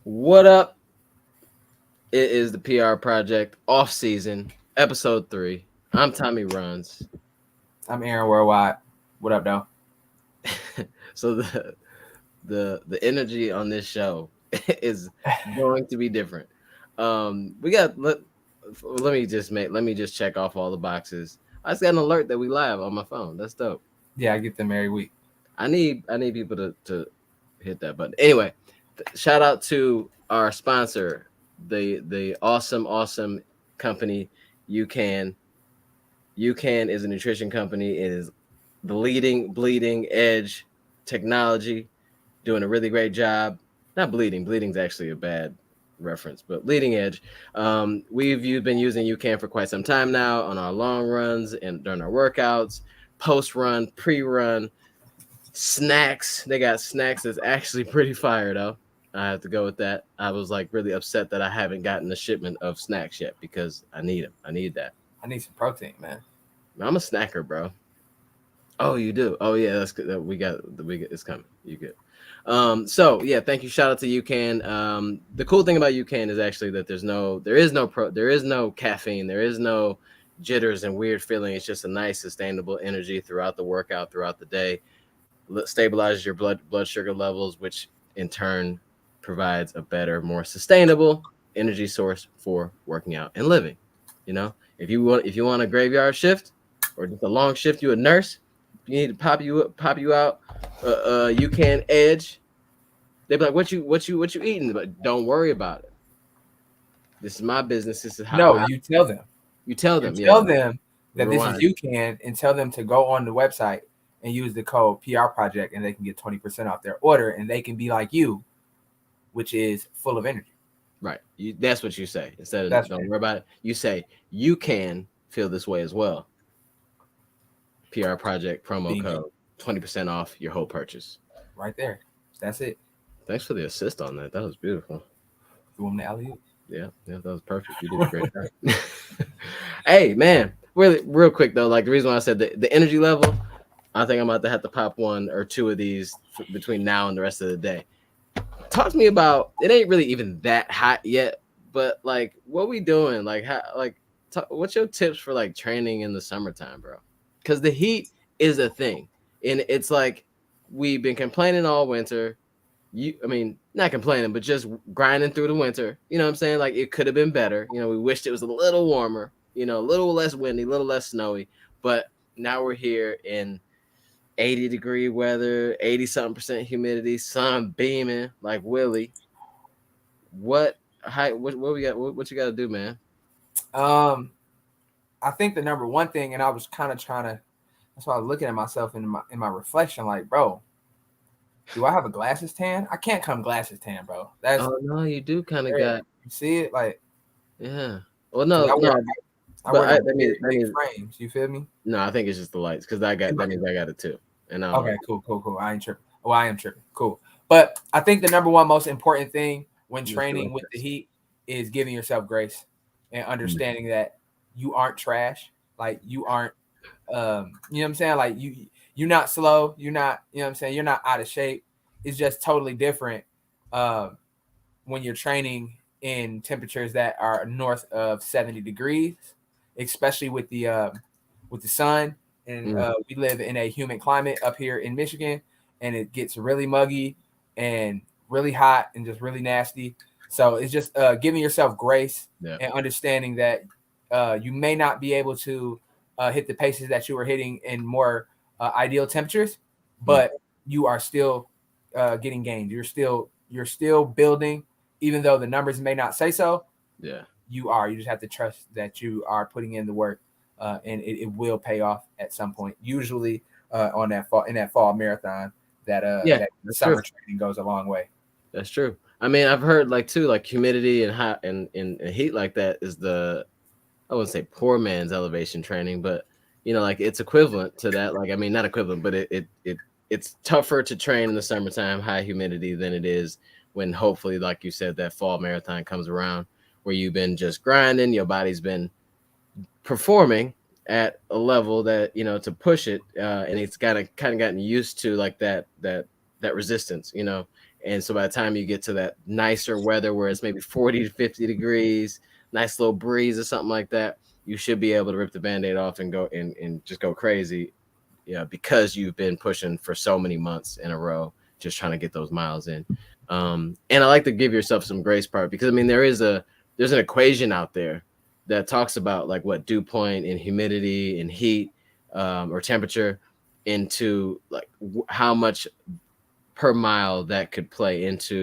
What up? It is the PR Project off season, episode 3. I'm Tommy Runs. I'm Aaron Worldwide. What up, though? So the energy on this show is going to be different. We got let me just check off all the boxes. I just got an alert that we live on my phone. That's dope. Yeah, I get them every week. I need people to hit that button. Anyway, shout out to our sponsor, the awesome company UCAN. UCAN is a nutrition company. It is the leading bleeding edge technology, doing a really great job. Not bleeding. Bleeding's actually a bad reference, but leading edge. We've been using UCAN for quite some time now on our long runs and during our workouts, post run, pre run, snacks. They got snacks that's actually pretty fire though. I have to go with that. I was like really upset that I haven't gotten a shipment of snacks yet because I need them. I need that. I need some protein, man. I'm a snacker, bro. Oh, you do? Oh yeah, that's good. We got it's coming. You good? So yeah, thank you. Shout out to UCAN. The cool thing about UCAN is actually that there is no caffeine, there is no jitters and weird feeling. It's just a nice sustainable energy throughout the workout, throughout the day. Stabilizes your blood sugar levels, which in turn provides a better, more sustainable energy source for working out and living. You know, if you want a graveyard shift or just a long shift, you a nurse, you need to pop you out. UCAN Edge. They be like, what you eating? But don't worry about it. This is my business. This is how. No, you tell them. You tell them. Tell them that Rewind. this is UCAN, and tell them to go on the website and use the code PR Project, and they can get 20% off their order, and they can be like you, which is full of energy. Right. That's what you say. Instead of don't worry about it, you say you can feel this way as well. PR Project promo code 20% off your whole purchase. Right there. That's it. Thanks for the assist on that. That was beautiful. You want me to alley-oop? Yeah, that was perfect. You did a great job. Hey, man, really, real quick though, like the reason why I said the energy level, I think I'm about to have to pop 1 or 2 of these between now and the rest of the day. Talk to me about it. Ain't really even that hot yet, but like, what we doing? Like, how? Like, what's your tips for like training in the summertime, bro? Because the heat is a thing, and it's like we've been complaining all winter. Not complaining, but just grinding through the winter. You know what I'm saying? Like, it could have been better. You know, we wished it was a little warmer. You know, a little less windy, a little less snowy. But now we're here in 80-degree weather, 80-something% humidity, sun beaming like Willie. What we got? What you got to do, man? I think the number one thing, and I was kind of trying to. That's why I was looking at myself in my reflection, like, bro, do I have a glasses tan? I can't come glasses tan, bro. Oh no, you do kind of got. You see it, like, yeah. Well, no. That means frames. You feel me? No, I think it's just the lights because that means I got it too. And okay, cool. I ain't tripping. Well, I am tripping. Cool. But I think the number one most important thing when training with the heat is giving yourself grace and understanding that you aren't trash. Like, you aren't, you know what I'm saying? Like, you're not slow. You're not, you know what I'm saying? You're not out of shape. It's just totally different when you're training in temperatures that are north of 70 degrees, especially with the sun. And we live in a humid climate up here in Michigan, and it gets really muggy and really hot and just really nasty. So it's just giving yourself grace and understanding that you may not be able to hit the paces that you were hitting in more ideal temperatures, but you are still getting gains. You're still building, even though the numbers may not say so. Yeah, you are. You just have to trust that you are putting in the work. And it will pay off at some point. Usually in that fall marathon, that summer training goes a long way. That's true. I mean, I've heard like humidity and hot and heat like that is I wouldn't say poor man's elevation training, but you know, like it's equivalent to that. Like, I mean, not equivalent, but it's tougher to train in the summertime, high humidity, than it is when hopefully, like you said, that fall marathon comes around where you've been just grinding, your body's been performing at a level that, you know, to push it, and it's kind of gotten used to like that resistance, you know, And so by the time you get to that nicer weather where it's maybe 40 to 50 degrees, nice little breeze or something like that, you should be able to rip the Band-Aid off and go and just go crazy. Yeah, because you've been pushing for so many months in a row, just trying to get those miles in. And I like to give yourself some grace part, because I mean there's an equation out there that talks about like what dew point and humidity and heat, or temperature, into like how much per mile that could play into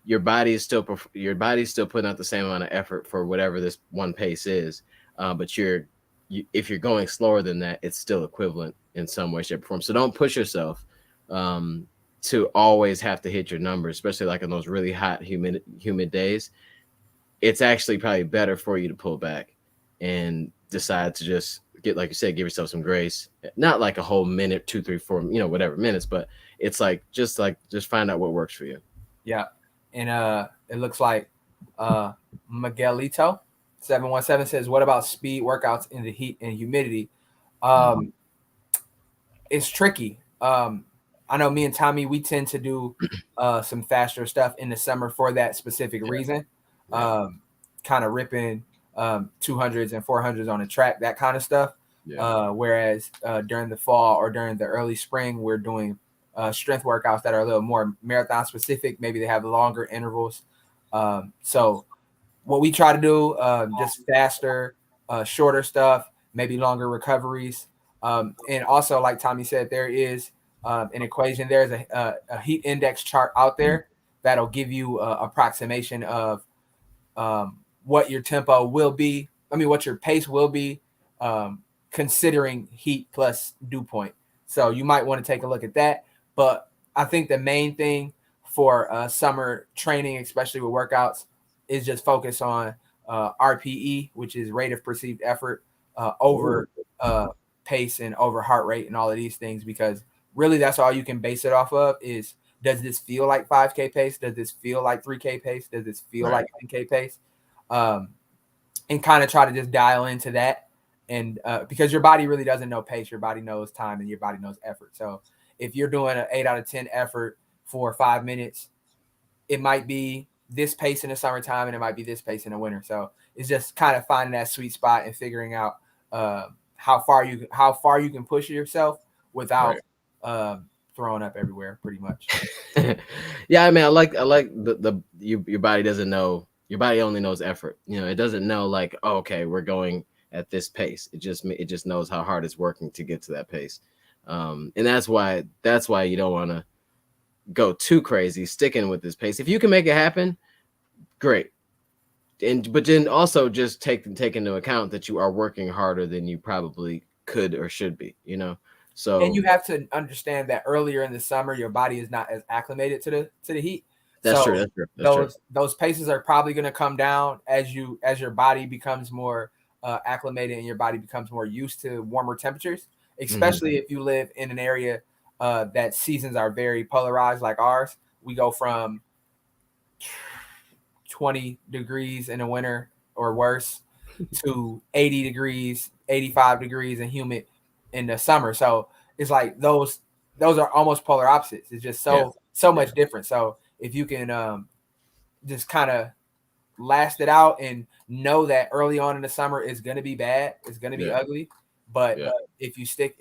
your body is still putting out the same amount of effort for whatever this one pace is, but if you're going slower than that, it's still equivalent in some way, shape, or form. So don't push yourself to always have to hit your numbers, especially like in those really hot, humid days. It's actually probably better for you to pull back and decide to just get, like you said, give yourself some grace. Not like a whole minute, 2, 3, 4, whatever minutes, but it's just find out what works for you. Yeah. And it looks like Miguelito 717 says, what about speed workouts in the heat and humidity? It's tricky. I know me and Tommy, we tend to do some faster stuff in the summer for that specific reason. Kind of ripping 200s and 400s on the track, that kind of stuff. Whereas during the fall or during the early spring, we're doing strength workouts that are a little more marathon specific. Maybe they have longer intervals. So what we try to do, just faster, shorter stuff, maybe longer recoveries. And also, like Tommy said, there is an equation. There's a heat index chart out there that'll give you an approximation of what your tempo will be. What your pace will be, considering heat plus dew point. So you might want to take a look at that. But I think the main thing for summer training, especially with workouts, is just focus on RPE, which is rate of perceived effort, over pace and over heart rate and all of these things, because really that's all you can base it off of is, does this feel like 5K pace? Does this feel like 3K pace? Does this feel like 10K pace? And kind of try to just dial into that. And because your body really doesn't know pace, your body knows time and your body knows effort. So if you're doing an 8 out of 10 effort for 5 minutes, it might be this pace in the summertime and it might be this pace in the winter. So it's just kind of finding that sweet spot and figuring out how far you can push yourself without throwing up everywhere, pretty much. Yeah, I mean, I like your body doesn't know. Your body only knows effort. It doesn't know like, oh, okay, we're going at this pace. It just knows how hard it's working to get to that pace. And that's why you don't want to go too crazy sticking with this pace. If you can make it happen, great. But then also just take into account that you are working harder than you probably could or should be, So, and you have to understand that earlier in the summer, your body is not as acclimated to the heat. That's true. Those paces are probably going to come down as your body becomes more acclimated and your body becomes more used to warmer temperatures, especially if you live in an area that seasons are very polarized like ours. We go from 20 degrees in the winter or worse to 80 degrees, 85 degrees and humid in the summer. So it's like those are almost polar opposites. It's just so much different. So if you can just kind of last it out and know that early on in the summer it's going to be bad, it's going to be ugly, but if you stick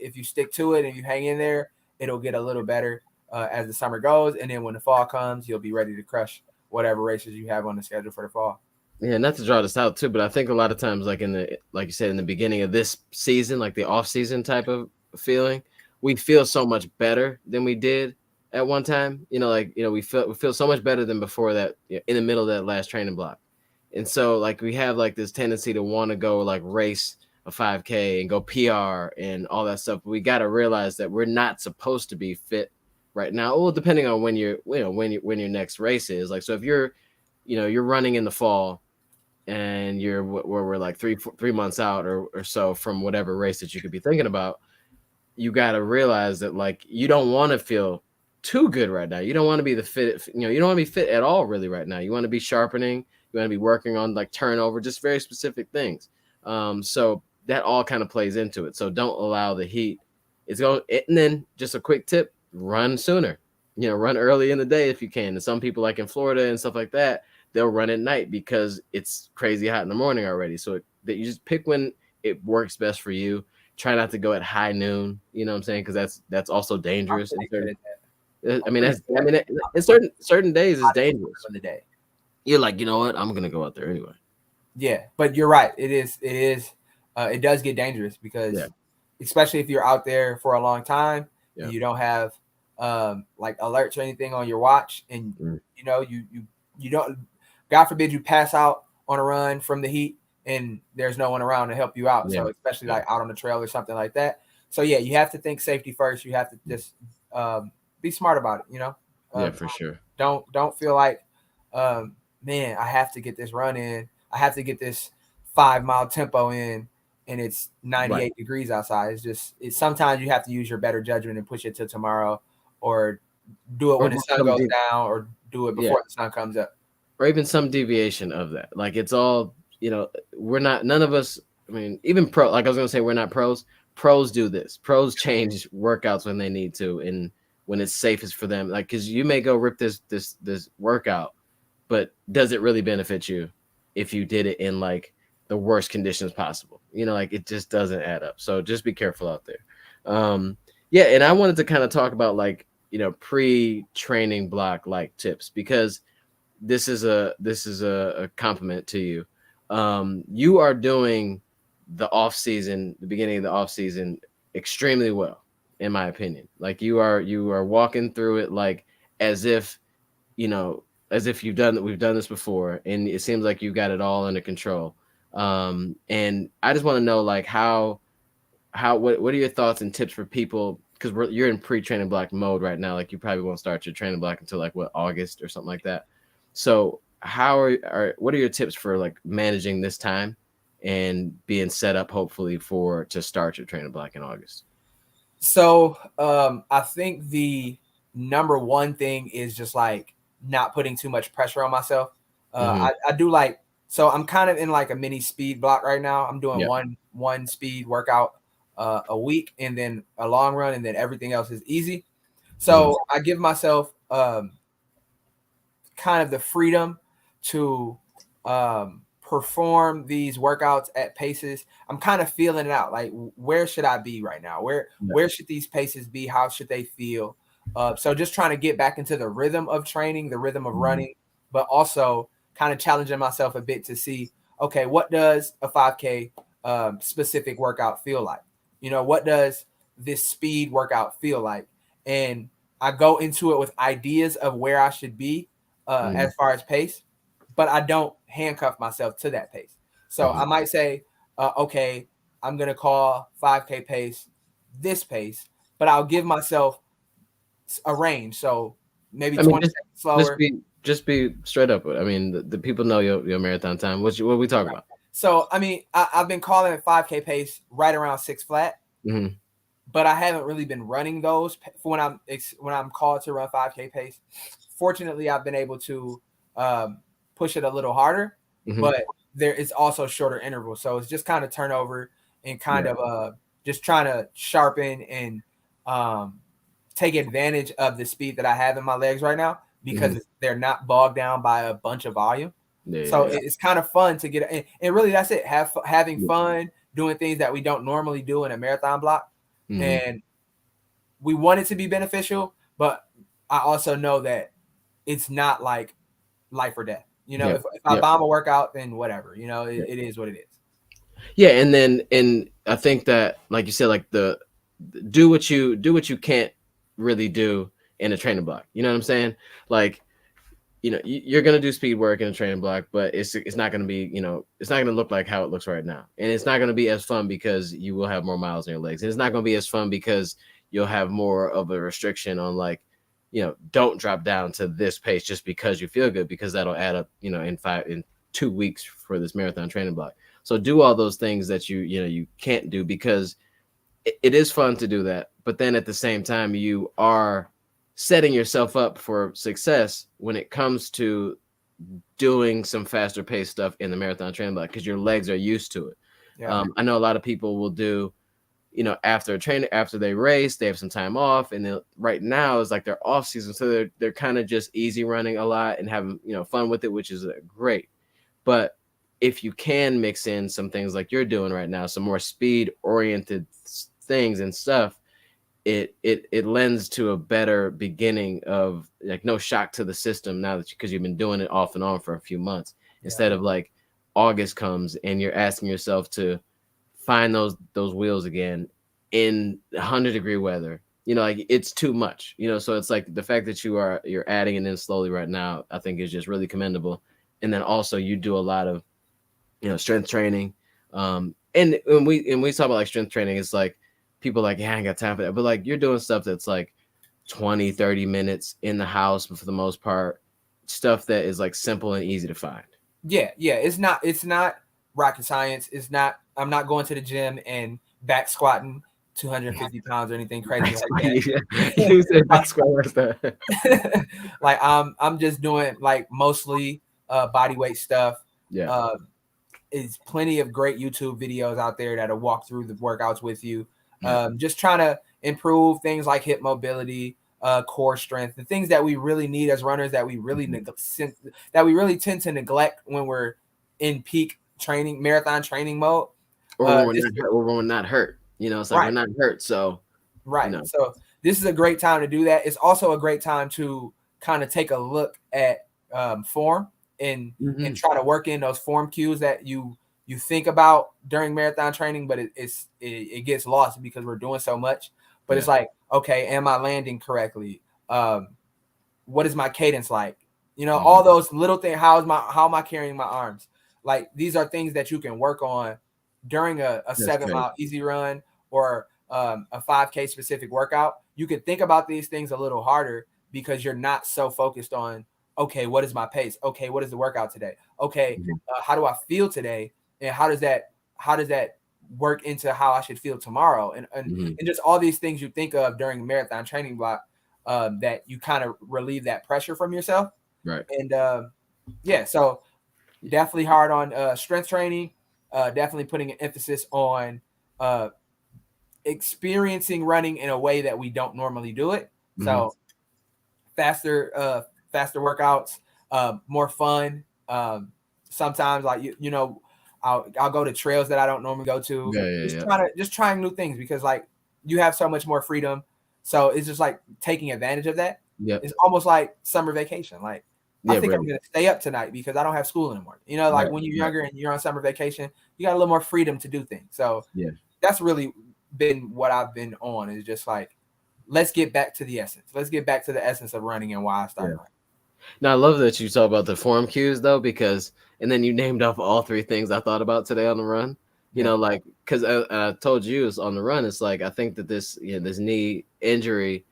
to it and you hang in there, it'll get a little better as the summer goes, and then when the fall comes, you'll be ready to crush whatever races you have on the schedule for the fall. Yeah, not to draw this out too, but I think a lot of times, like you said, in the beginning of this season, like the off season type of feeling, we feel so much better than we did at one time. We feel so much better than before that, in the middle of that last training block. And so like we have like this tendency to want to go like race a 5K and go PR and all that stuff. But we got to realize that we're not supposed to be fit right now. Well, depending on when your next race is. Like, so if you're running in the fall and you're where we're like 3 months out or so from whatever race that you could be thinking about, you got to realize that like you don't want to feel too good right now. You don't want to be you don't want to be fit at all really right now. You want to be sharpening. You want to be working on like turnover, just very specific things. So that all kind of plays into it. So don't allow the heat. And then just a quick tip: run sooner. run early in the day if you can. And some people, like in Florida and stuff like that, they'll run at night because it's crazy hot in the morning already. So that you just pick when it works best for you. Try not to go at high noon. You know what I'm saying? Because that's also dangerous. I mean, in certain days it's dangerous. In the day, you're like, you know what? I'm gonna go out there anyway. Yeah, but you're right. It does get dangerous because, especially if you're out there for a long time, and you don't have like alerts or anything on your watch, and you don't, God forbid, you pass out on a run from the heat and there's no one around to help you out. So especially like out on the trail or something like that. So you have to think safety first. You have to just be smart about it. For sure. Don't feel like, man, I have to get this run in. I have to get this 5-mile tempo in, and it's 98 degrees outside. It's sometimes you have to use your better judgment and push it till tomorrow, or do it when the sun goes down, or do it before the sun comes up, or even some deviation of that. Like it's all, we're not, none of us. I mean, even like I was gonna say, we're not pros. Pros do this. Pros change workouts when they need to, and when it's safest for them. Like, because you may go rip this workout, but does it really benefit you if you did it in like the worst conditions possible? Like it just doesn't add up. So just be careful out there. And I wanted to kind of talk about like, pre-training block like tips, because this is a compliment to you. You are doing the beginning of the off season extremely well, in my opinion. Like you are walking through it like as if we've done this before, and it seems like you got it all under control. And I just want to know, like, what are your thoughts and tips for people? Because you're in pre-training block mode right now. Like, you probably won't start your training block until like August or something like that. So what are your tips for like managing this time and being set up hopefully to start your training block in August? So I think the number one thing is just like not putting too much pressure on myself. I do like, so I'm kind of in like a mini speed block right now. I'm doing one speed workout a week, and then a long run, and then everything else is easy. So I give myself kind of the freedom to perform these workouts at paces. I'm kind of feeling it out. Like, where should I be right now? Where should these paces be? How should they feel? So just trying to get back into the rhythm of training, the rhythm of running, but also kind of challenging myself a bit to see, okay, what does a 5K specific workout feel like? What does this speed workout feel like? And I go into it with ideas of where I should be as far as pace, but I don't handcuff myself to that pace. So I might say, okay, I'm going to call 5K pace this pace, but I'll give myself a range. So maybe 20 seconds slower. Just be straight up with it. I mean, the people know your marathon time. What we talking about? So, I mean, I've been calling it 5K pace right around 6 flat, but I haven't really been running those for when I'm called to run 5K pace. Fortunately, I've been able to push it a little harder, but there is also shorter intervals. So it's just kind of turnover and kind of just trying to sharpen and take advantage of the speed that I have in my legs right now, because they're not bogged down by a bunch of volume. It's kind of fun to get, and really that's it. Having fun doing things that we don't normally do in a marathon block. And we want it to be beneficial, but I also know that it's not like life or death. If I bomb a workout, then whatever, it is what it is. Yeah. And I think that, like you said, like do what you can't really do in a training block. You know what I'm saying? Like, you're going to do speed work in a training block, but it's not going to be, it's not going to look like how it looks right now. And it's not going to be as fun because you will have more miles in your legs. And it's not going to be as fun because you'll have more of a restriction on like, don't drop down to this pace just because you feel good, because that'll add up, in 2 weeks for this marathon training block. So do all those things that you can't do, because it is fun to do that. But then at the same time, you are setting yourself up for success when it comes to doing some faster paced stuff in the marathon training block, because your legs are used to it. I know a lot of people will do after a training, after they race, they have some time off, and then right now is like their off season, so they're kind of just easy running a lot and having fun with it, which is great. But if you can mix in some things like you're doing right now, some more speed oriented things and stuff, it lends to a better beginning of like no shock to the system now that because you've been doing it off and on for a few months, instead of like August comes and you're asking yourself to find those wheels again in 100-degree weather. Like it's too much. So it's like the fact that you're adding it in slowly right now, I think is just really commendable. And then also you do a lot of strength training. And when we talk about like strength training, it's like people like, yeah, I ain't got time for that. But like you're doing stuff that's like 20-30 minutes in the house, but for the most part, stuff that is like simple and easy to find. Yeah. It's not rocket science. I'm not going to the gym and back squatting 250 pounds or anything crazy like that. You said back squat. Like I'm just doing like mostly body weight stuff. Yeah. Is plenty of great YouTube videos out there that'll walk through the workouts with you. Just trying to improve things like hip mobility, core strength, the things that we really need as runners that we really tend to neglect when we're in peak training, marathon training mode. Or when we're not hurt. It's like we're not hurt. So So this is a great time to do that. It's also a great time to kind of take a look at form and try to work in those form cues that you think about during marathon training, but it gets lost because we're doing so much. But it's like, okay, am I landing correctly? What is my cadence like? All those little things. How am I carrying my arms? Like these are things that you can work on during a 7-mile easy run or a 5K specific workout. You can think about these things a little harder because you're not so focused on, okay, what is my pace? Okay, what is the workout today? Okay, how do I feel today? And how does that work into how I should feel tomorrow? And just all these things you think of during marathon training block that you kind of relieve that pressure from yourself. Right. And so definitely hard on strength training. Definitely putting an emphasis on experiencing running in a way that we don't normally do it. So faster workouts, more fun. Sometimes like I'll go to trails that I don't normally go to. Just trying new things because like you have so much more freedom. So it's just like taking advantage of that. It's almost like summer vacation. Like I think I'm gonna stay up tonight because I don't have school anymore. When you're younger and you're on summer vacation, you got a little more freedom to do things. So that's really been what I've been on, is just like, let's get back to the essence. Let's get back to the essence of running and why I started running. Now I love that you talk about the form cues though, because and then you named off all three things I thought about today on the run. Like because I told you it's on the run. It's like I think that this knee injury,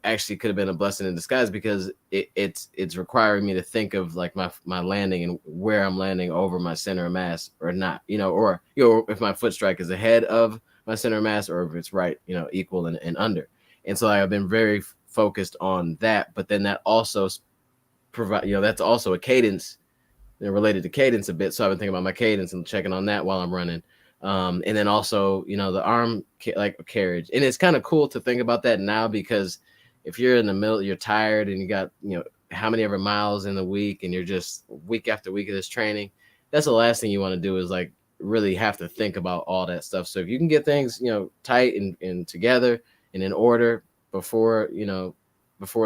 actually could have been a blessing in disguise because it's requiring me to think of like my landing and where I'm landing over my center of mass or not, or if my foot strike is ahead of my center of mass or if it's right, equal and under. And so I've been very focused on that, but then that also provide, that's also a cadence related to cadence a bit. So I've been thinking about my cadence and checking on that while I'm running. And then also, the arm carriage. And it's kind of cool to think about that now because if you're in the middle, you're tired and you got, how many ever miles in the week and you're just week after week of this training, that's the last thing you want to do is like really have to think about all that stuff. So if you can get things, tight and together and in order before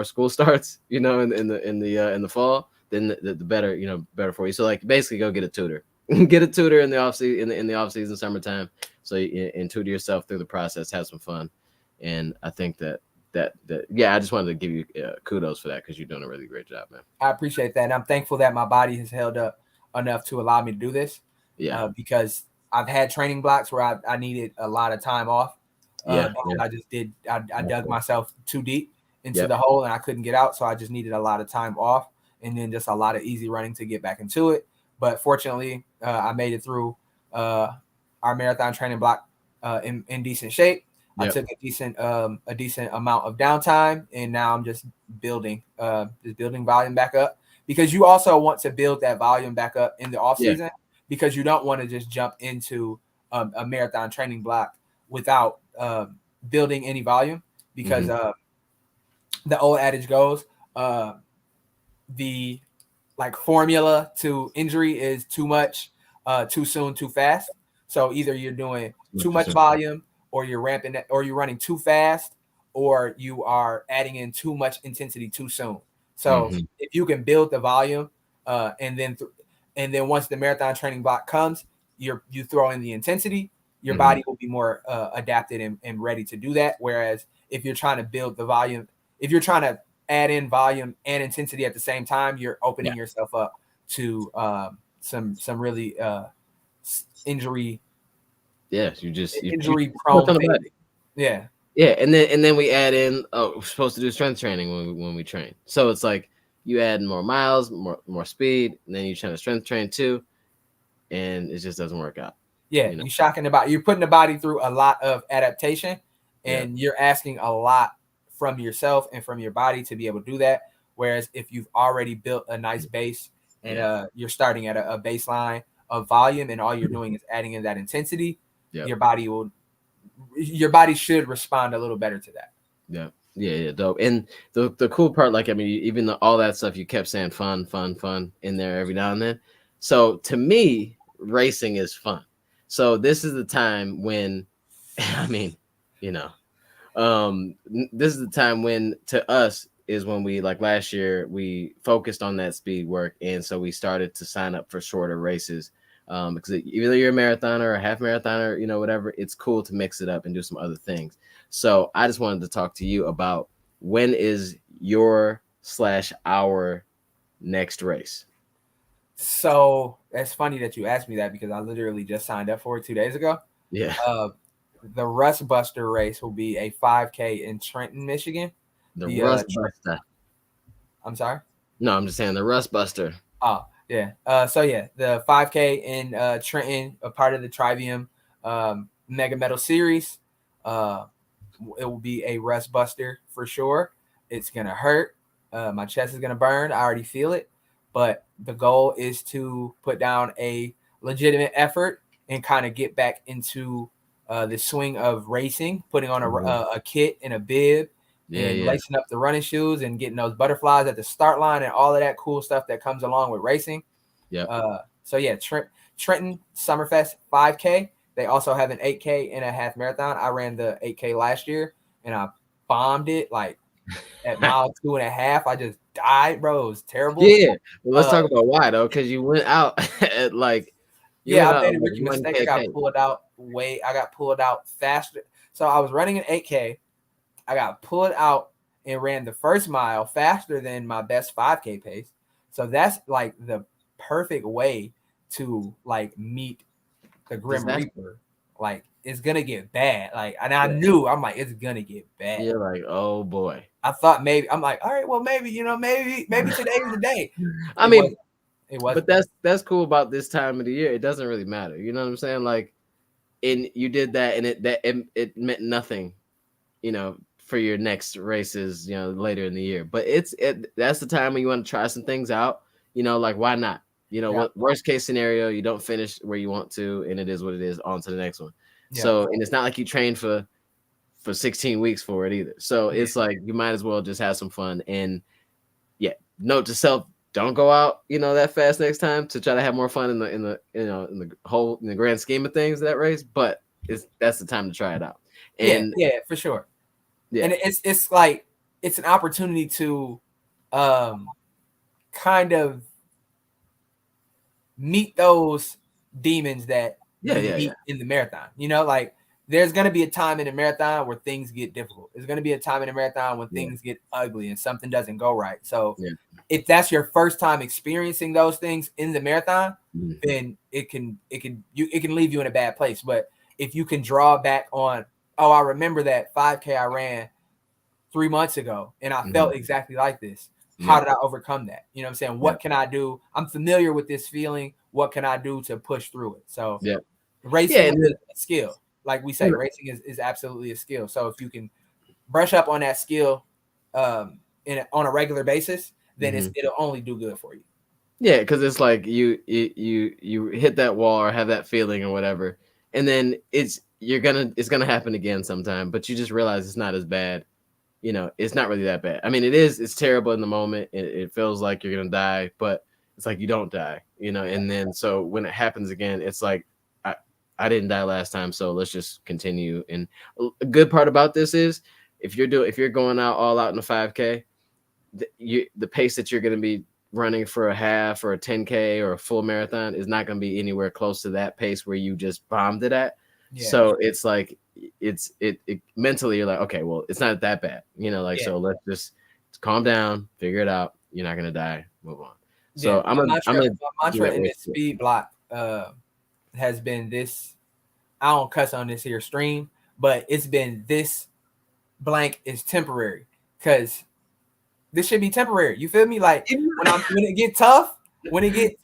school starts, in the fall, then the better, better for you. So like basically go get a tutor. Get a tutor in the off season, in the off season, summertime. So and tutor yourself through the process, have some fun. And I think that I just wanted to give you kudos for that because you're doing a really great job, man. I appreciate that. And I'm thankful that my body has held up enough to allow me to do this. Because I've had training blocks where I needed a lot of time off. I dug myself too deep into the hole and I couldn't get out. So I just needed a lot of time off and then just a lot of easy running to get back into it. But fortunately, I made it through our marathon training block in decent shape. I took a decent amount of downtime, and now I'm just building volume back up because you also want to build that volume back up in the off season because you don't want to just jump into a marathon training block without building any volume, because the old adage goes, the like formula to injury is too much, too soon, too fast. So either you're doing too much volume, or you're ramping it, or you're running too fast, or you are adding in too much intensity too soon. So if you can build the volume, and then once the marathon training block comes, you throw in the intensity, your body will be more adapted and ready to do that. Whereas if you're trying to build the volume, if you're trying to add in volume and intensity at the same time, you're opening yourself up to some really injury. Yes, you injury prone things. Yeah. Yeah, and then we add in, we're supposed to do strength training when we train. So it's like you add more miles, more speed, and then you try to strength train too, and it just doesn't work out. Yeah, you're shocking the body. You're putting the body through a lot of adaptation, and you're asking a lot from yourself and from your body to be able to do that. Whereas if you've already built a nice base and you're starting at a baseline of volume, and all you're doing is adding in that intensity, your body should respond a little better to that. Yeah, dope. And the cool part, like, I mean, even all that stuff, you kept saying fun in there every now and then. So to me, racing is fun. So this is the time when, I mean, this is the time when, to us, is when we, like last year, we focused on that speed work, and so we started to sign up for shorter races. Because either you're a marathoner or a half marathoner, whatever, it's cool to mix it up and do some other things. So I just wanted to talk to you about, when is your/our next race? So it's funny that you asked me that, because I literally just signed up for it 2 days ago. Yeah. The Rust Buster race will be a 5K in Trenton, Michigan. The Rust Buster. I'm sorry? No, I'm just saying the Rust Buster. Oh, yeah. The 5K in Trenton, a part of the Trivium Mega Medal Series. It will be a Rust Buster for sure. It's going to hurt. My chest is going to burn. I already feel it. But the goal is to put down a legitimate effort and kind of get back into the swing of racing, putting on a kit and a bib, and lacing up the running shoes and getting those butterflies at the start line and all of that cool stuff that comes along with racing. Trenton Summerfest 5K. They also have an 8K and a half marathon. I ran the 8K last year, and I bombed it like at mile 2.5. I just died, bro. It was terrible. Yeah. Well, let's talk about why, though, because you went out at like. I made a rookie mistake. I got pulled out faster. So I was running an 8K. I got pulled out and ran the first mile faster than my best 5K pace. So that's like the perfect way to like meet the Grim Reaper. Like, it's gonna get bad. Like, and I knew, I'm like, it's gonna get bad. You're like, oh boy. I thought maybe, I'm like, all right, well, maybe today is the day. I mean, it was. But that's cool about this time of the year. It doesn't really matter. You know what I'm saying? Like, and you did that, and it meant nothing, for your next races, later in the year. But that's the time when you want to try some things out. Like, why not? What worst case scenario, you don't finish where you want to, and it is what it is. On to the next one. Yeah. So, and it's not like you trained for 16 weeks for it either. So it's like, you might as well just have some fun. And note to self: don't go out, that fast next time, to try to have more fun in the grand scheme of things, that race. But that's the time to try it out. And for sure. Yeah. And it's like, it's an opportunity to kind of meet those demons that you meet in the marathon. Like, there's going to be a time in the marathon where things get difficult. There's going to be a time in the marathon when things get ugly and something doesn't go right. So if that's your first time experiencing those things in the marathon, then it can leave you in a bad place. But if you can draw back on, I remember that 5K I ran 3 months ago and I felt exactly like this. How did I overcome that? You know what I'm saying? What can I do? I'm familiar with this feeling. What can I do to push through it? So racing is a skill. Like we say, racing is absolutely a skill. So if you can brush up on that skill on a regular basis, then it'll only do good for you. Yeah, because it's like you hit that wall or have that feeling or whatever, and then it's it's gonna happen again sometime, but you just realize it's not as bad. It's not really that bad. I mean, it's terrible in the moment. It feels like you're gonna die, but it's like you don't die, and then so when it happens again, it's like I didn't die last time, so let's just continue. And a good part about this is if you're going out all out in the 5K, the pace that you're going to be running for a half or a 10K or a full marathon is not going to be anywhere close to that pace where you just bombed it at. Yeah. So it's like it mentally you're like, okay, well, it's not that bad, so let's just calm down, figure it out. You're not going to die. Move on. So my mantra in this speed block has been this. I don't cuss on this here stream, but it's been this blank is temporary, because this should be temporary. You feel me? Like when it get tough, I'll be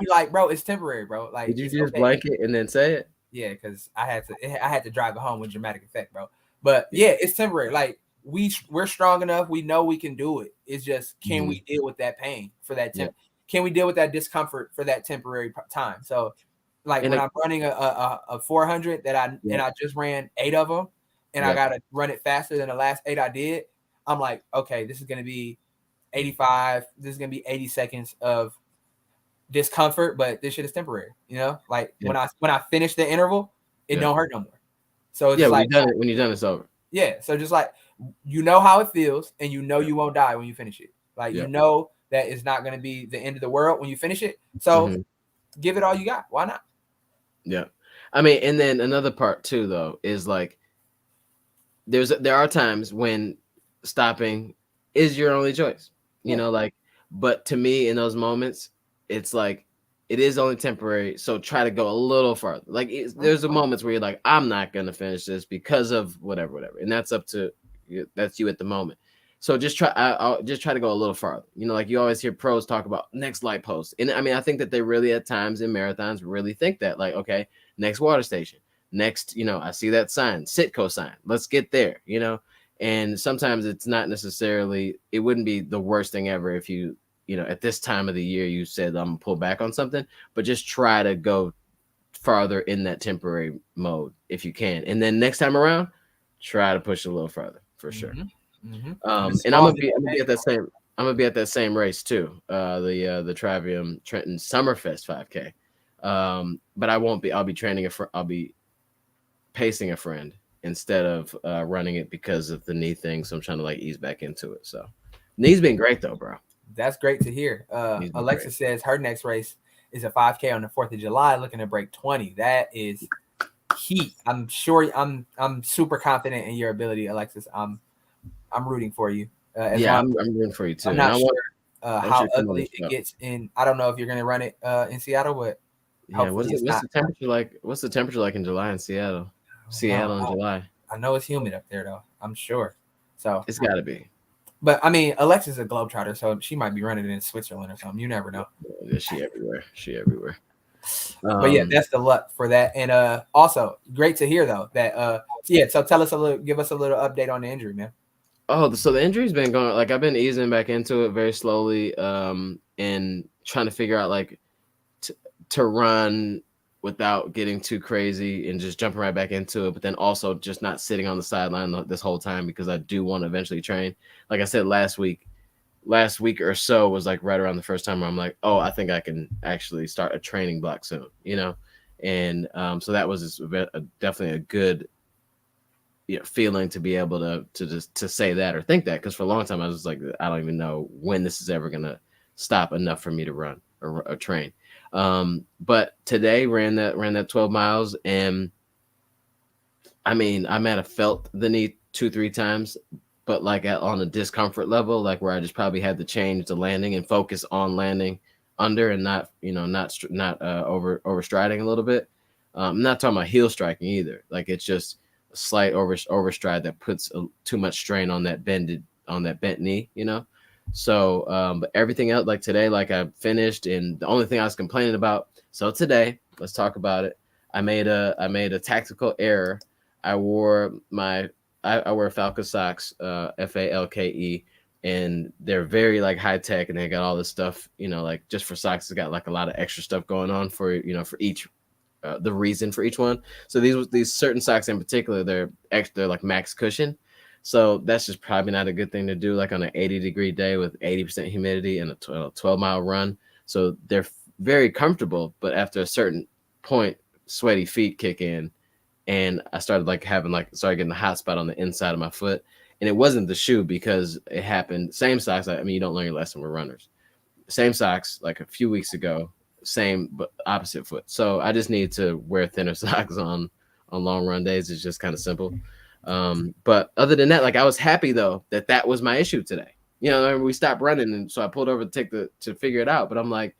like, bro, it's temporary, bro. Like, did you just blank it and then say it? Yeah, because I had to drive it home with dramatic effect, bro. But yeah, it's temporary. Like we're strong enough. We know we can do it. It's just, can we deal with that pain for that Can we deal with that discomfort for that temporary time? So, like when I'm running a 400 that I just ran 8 of them, and I gotta run it faster than the last 8 I did. I'm like, okay, this is gonna be 85. This is gonna be 80 seconds of discomfort, but this shit is temporary. Like when I finish the interval, it don't hurt no more. So it's like when you're done, it's over. Yeah. So just like how it feels, and you won't die when you finish it. Like that it's not gonna be the end of the world when you finish it. So give it all you got. Why not? Yeah. I mean, and then another part too, though, is like there are times when stopping is your only choice, but to me in those moments, it's like it is only temporary. So try to go a little farther. Like there's a moments where you're like, I'm not going to finish this because of whatever. And that's that's you at the moment. So just I'll just try to go a little farther. Like you always hear pros talk about next light post. And I mean, I think that they really at times in marathons really think that, like, okay, next water station, next, I see that sign, Sitco sign, let's get there, and sometimes it's not necessarily, it wouldn't be the worst thing ever if you at this time of the year, you said, I'm gonna pull back on something, but just try to go farther in that temporary mode if you can. And then next time around, try to push a little further for sure. And I'm gonna be at that same race too. The Travium Trenton Summerfest 5K. But I won't be. I'll be training I'll be pacing a friend instead of running it because of the knee thing. So I'm trying to like ease back into it. So knee's been great though, bro. That's great to hear. Alexa says her next race is a 5K on the 4th of July, looking to break 20. That is heat. I'm sure. I'm super confident in your ability, Alexis. I'm rooting for you. I'm rooting for you too. I'm not sure how ugly it gets in. I don't know if you're going to run it in Seattle, but what's the temperature like? What's the temperature like in July in Seattle? In July. I know it's humid up there though. I'm sure. So it's got to be. But I mean, Alexis is a globetrotter, so she might be running it in Switzerland or something. You never know. Yeah, she everywhere. But yeah, that's the luck for that. And also great to hear though that so tell us give us a little update on the injury, man. Oh, so the injury's been going, like I've been easing back into it very slowly, and trying to figure out like to run without getting too crazy and just jumping right back into it, but then also just not sitting on the sideline this whole time because I do want to eventually train. Like I said, last week or so was like right around the first time where I'm like, oh, I think I can actually start a training block soon, and so that was definitely a good feeling to be able to say that or think that, because for a long time I was like, I don't even know when this is ever gonna stop enough for me to run or train. But today ran that 12 miles, and I mean I might have felt the knee 2-3 times, but like on a discomfort level, like where I just probably had to change the landing and focus on landing under and not overstriding a little bit. I'm not talking about heel striking either. Like it's just a slight overstride that puts too much strain on that bent knee, So, but everything else, like today, like I finished, and the only thing I was complaining about. So today, let's talk about it. I made a tactical error. I wore Falca socks, Falke, and they're very like high tech, and they got all this stuff, like just for socks, it's got like a lot of extra stuff going on for each the reason for each one. So these certain socks in particular, they're extra like max cushion. So that's just probably not a good thing to do like on an 80-degree day with 80% humidity and a 12-mile run. So they're very comfortable, but after a certain point, sweaty feet kick in, and I started started getting the hot spot on the inside of my foot. And it wasn't the shoe because it happened. Same socks. I mean, you don't learn your lesson with runners. Same socks like a few weeks ago, same but opposite foot. So I just need to wear thinner socks on long run days. It's just kind of simple. But other than that, like I was happy though that was my issue today. You know, we stopped running, and so I pulled over to figure it out. But I'm like,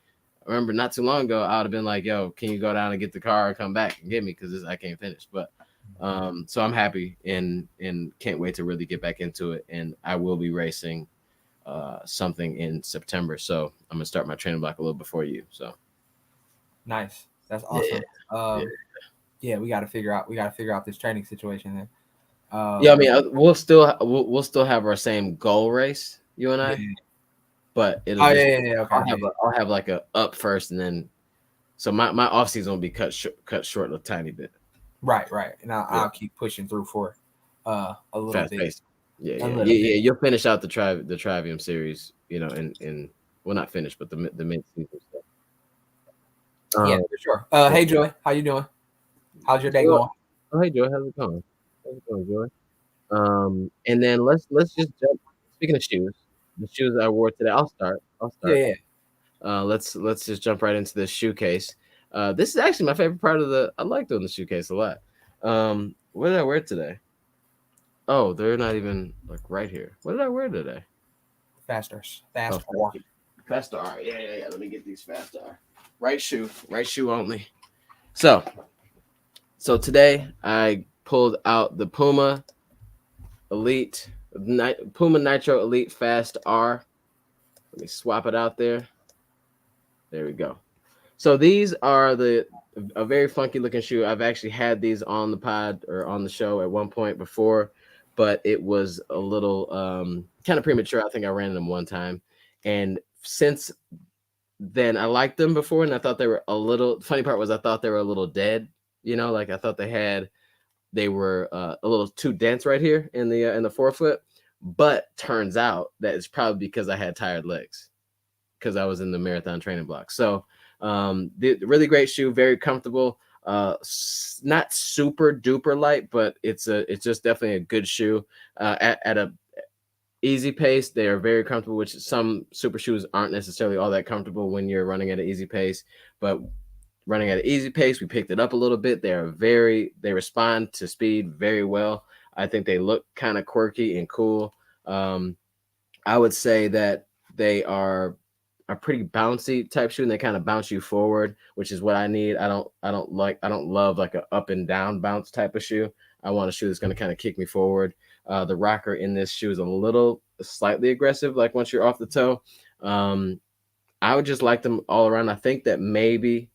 I remember not too long ago, I would have been like, "Yo, can you go down and get the car and come back and get me because I can't finish." But so I'm happy and can't wait to really get back into it. And I will be racing something in September, so I'm gonna start my training block a little before you. So nice, that's awesome. Yeah, we got to figure out this training situation then. Yeah, I mean, we'll still have our same goal race, you and I, Yeah. but it'll Okay. I'll have like a up first, and then so my off season will be cut short a tiny bit. Right, and I'll keep pushing through for a little fast bit. pace. Yeah. You'll finish out the Trivium series, you know, in well, not finish, but the mid season stuff. Yeah, for sure. Hey Joy, how you doing? How's your day going? Oh, hey Joy, how's it going? How's it going, Joy? And then let's just jump. Speaking of shoes, the shoes I wore today, I'll start. Yeah. Let's just jump right into this shoe case. This is actually my favorite part of I like doing the shoe case a lot. What did I wear today? Oh, they're not even like right here. What did I wear today? Fast R. Yeah. Let me get these Fast R. Right shoe only. So today I pulled out the Puma Nitro Elite Fast R. Let me swap it out there. There we go. So these are a very funky looking shoe. I've actually had these on the pod or on the show at one point before, but it was a little kind of premature. I think I ran them one time, and since then I liked them before, and I thought they were a little. Funny part was I thought they were a little dead. You know, like I thought they were a little too dense right here in the forefoot. But turns out that it's probably because I had tired legs because I was in the marathon training block. So the really great shoe, very comfortable. Not super duper light, but it's just definitely a good shoe. At a easy pace, they are very comfortable, which some super shoes aren't necessarily all that comfortable when you're running at an easy pace. But running at an easy pace, we picked it up a little bit. They respond to speed very well. I think they look kind of quirky and cool. I would say that they are a pretty bouncy type shoe, and they kind of bounce you forward, which is what I need. I don't love like a up and down bounce type of shoe. I want a shoe that's going to kind of kick me forward. The rocker in this shoe is slightly aggressive, like once you're off the toe. I would just like them all around. I think that maybe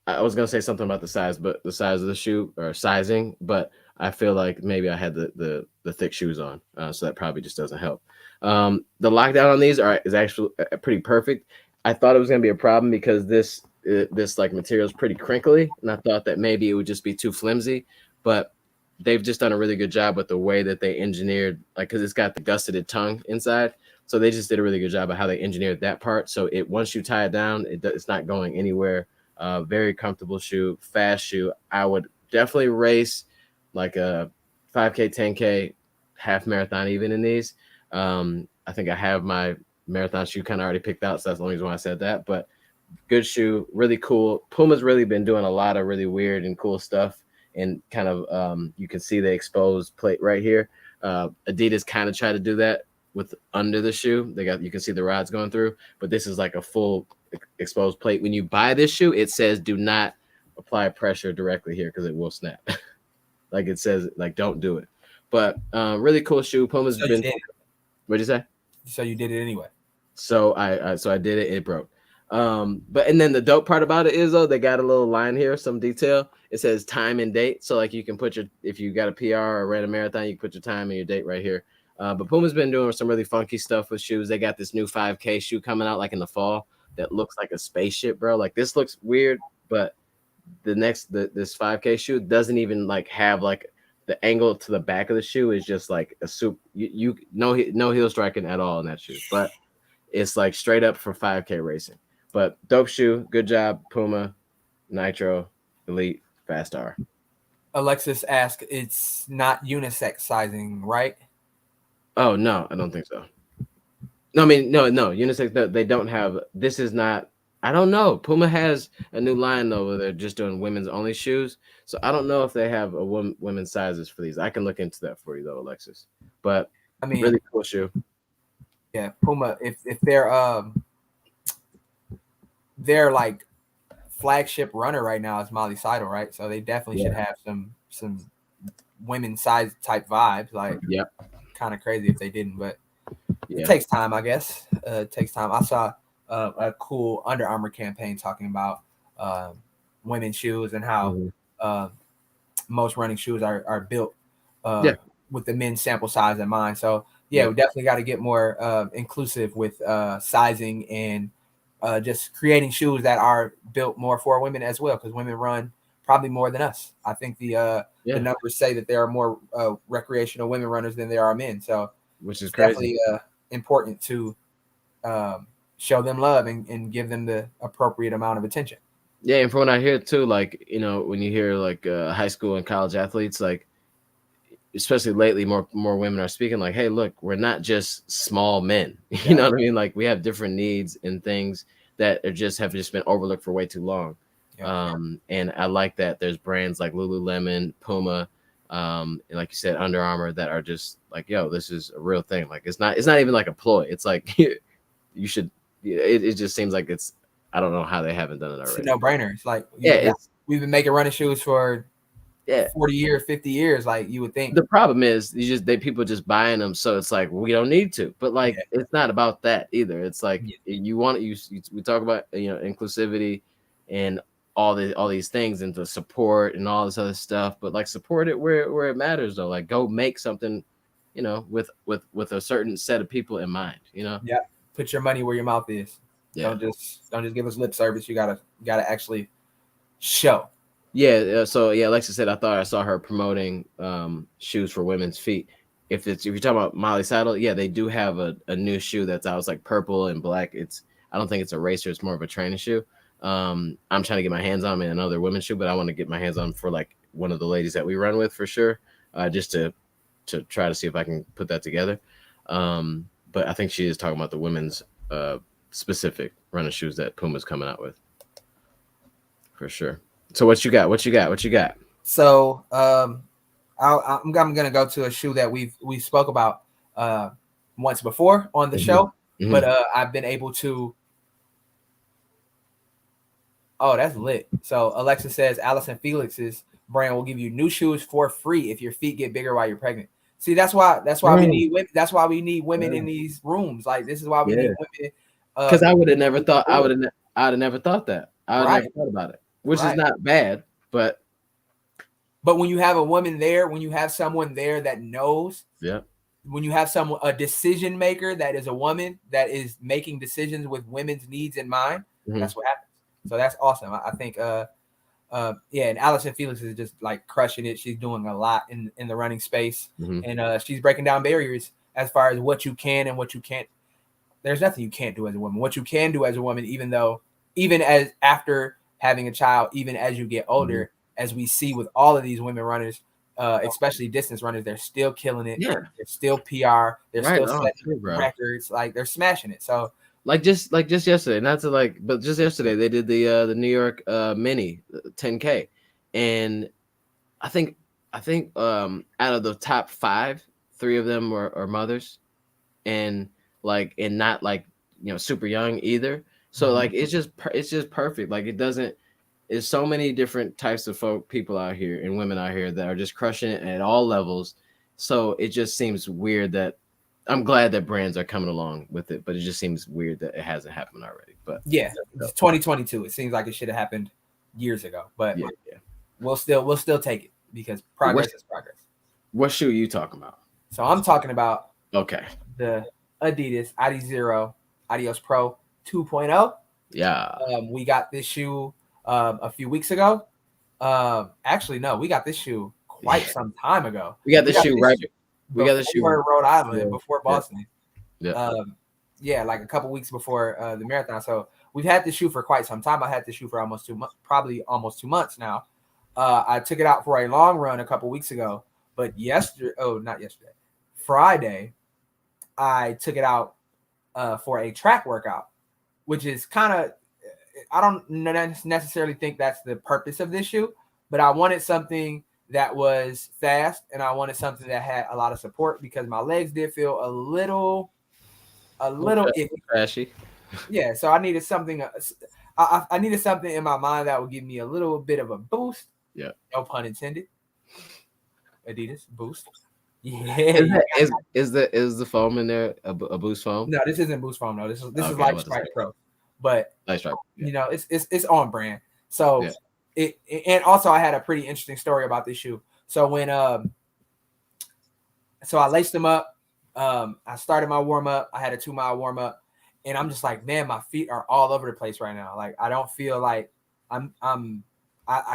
I was going to say something about the size of the shoe or sizing, but I feel like maybe I had the thick shoes on, so that probably just doesn't help. The lockdown on these is actually pretty perfect. I thought it was going to be a problem because this like material is pretty crinkly, and I thought that maybe it would just be too flimsy, but they've just done a really good job with the way that they engineered, like because it's got the gusseted tongue inside, so they just did a really good job of how they engineered that part. So once you tie it down, it's not going anywhere. Very comfortable shoe, fast shoe. I would definitely race like a 5K, 10K, half marathon even in these. I think I have my marathon shoe kind of already picked out, so that's the only reason why I said that. But good shoe, really cool. Puma's really been doing a lot of really weird and cool stuff, and kind of you can see the exposed plate right here. Adidas kind of tried to do that with under the shoe. You can see the rods going through, but this is like a full exposed plate. When you buy this shoe, it says do not apply pressure directly here because it will snap. Like it says, like don't do it. But really cool shoe. Puma's been. What'd you say? So you did it anyway. So I did it. It broke. But and then the dope part about it is though they got a little line here, some detail. It says time and date, so like you can put if you got a PR or ran a marathon, you can put your time and your date right here. But Puma's been doing some really funky stuff with shoes. They got this new 5K shoe coming out like in the fall that looks like a spaceship, bro. Like this looks weird, but this 5K shoe doesn't even like have like the angle to the back of the shoe is just like a soup. You no heel striking at all in that shoe, but it's like straight up for 5K racing. But dope shoe, good job, Puma, Nitro, Elite, Fast R. Alexis asked, it's not unisex sizing, right? Oh no, I don't think so. No, I mean no unisex. No, they don't have. This is not. I don't know. Puma has a new line though where they're just doing women's only shoes. So I don't know if they have a women's sizes for these. I can look into that for you though, Alexis. But I mean, really cool shoe. Yeah, Puma. If they're like flagship runner right now is Molly Seidel, right? So they definitely should have some women's size type vibes. Like, kind of crazy if they didn't, but it takes time, I guess. It takes time. I saw a cool Under Armour campaign talking about women's shoes and how most running shoes are built with the men's sample size in mind. So we definitely got to get more inclusive with sizing and just creating shoes that are built more for women as well, because women run probably more than us. I think the numbers say that there are more recreational women runners than there are men. So which is crazy. Definitely important to show them love and give them the appropriate amount of attention. Yeah, and from what I hear too, like, you know, when you hear like high school and college athletes, like especially lately, more women are speaking like, hey, look, we're not just small men. You know what I mean? Like we have different needs and things that have just been overlooked for way too long. And I like that there's brands like Lululemon, Puma, and like you said, Under Armour that are just like, yo, this is a real thing. Like it's not even like a ploy. It's like you should. It just seems like it's. I don't know how they haven't done it already. It's a no-brainer. It's like we've been making running shoes for 40 years, 50 years. Like you would think. The problem is people just buying them, so it's like we don't need to. But like it's not about that either. It's like we talk about inclusivity and all these things and the support and all this other stuff, but like support it where it matters though. Like go make something, with a certain set of people in mind. Put your money where your mouth is. Don't just give us lip service. You gotta actually show. So Alexa said I thought I saw her promoting shoes for women's feet. If you're talking about Molly Seidel, they do have a new shoe that's out. It's like purple and black. I don't think it's a racer, it's more of a training shoe. I'm trying to get my hands on another women's shoe, but I want to get my hands on for like one of the ladies that we run with for sure. Just to try to see if I can put that together. But I think she is talking about the women's specific running shoes that Puma's coming out with. For sure. So what you got? So I'm gonna go to a shoe that we spoke about once before on the show, but I've been able to. Oh, that's lit. So Alexa says Allison Felix's brand will give you new shoes for free if your feet get bigger while you're pregnant. See, that's why we need women. That's why we need women in these rooms. Like this is why we need women. Because I would have never thought. I would have never thought that. I would have never thought about it, which is not bad. But when you have a woman there, when you have someone there that knows, when you have a decision maker that is a woman that is making decisions with women's needs in mind, that's what happens. So that's awesome. I think, and Allison Felix is just like crushing it. She's doing a lot in the running space, and she's breaking down barriers as far as what you can and what you can't. There's nothing you can't do as a woman. What you can do as a woman, even as after having a child, even as you get older, as we see with all of these women runners, especially distance runners, they're still killing it. They're still PR. They're still setting records. Like they're smashing it. So. Like just yesterday, but just yesterday they did the New York mini 10K, and I think out of the top 5, 3 of them are mothers, and not like super young either. So like it's just perfect. Like there's so many different types of people out here and women out here that are just crushing it at all levels. So it just seems weird that. I'm glad that brands are coming along with it, but it just seems weird that it hasn't happened already. But it's 2022. It seems like it should have happened years ago, but we'll still take it because progress is progress. What shoe are you talking about? So I'm talking about the Adidas Adizero Adios Pro 2.0. Yeah. We got this shoe a few weeks ago. Actually, no, we got this shoe quite some time ago. We got this shoe right. We got this shoe before Rhode Island, yeah. before Boston. Yeah. Yeah, like a couple weeks before the marathon. So we've had this shoe for quite some time. I had this shoe for almost 2 months, probably almost 2 months now. I took it out for a long run a couple weeks ago, but not yesterday, Friday, I took it out for a track workout, which is kind of, I don't necessarily think that's the purpose of this shoe, but I wanted something that was fast and I wanted something that had a lot of support because my legs did feel a little trashy. Yeah, so I needed something. I needed something in my mind that would give me a little bit of a boost. Yeah, no pun intended. Adidas boost. Yeah. Is the foam in there a boost foam? No, this isn't boost foam. No, this is Light Strike Pro. But Light Strike, you know, it's on brand. So it and also I had a pretty interesting story about this shoe. So when so I laced them up. I started my warm up. I had a 2-mile warm up, and I'm just like, man, my feet are all over the place right now. Like I don't feel like I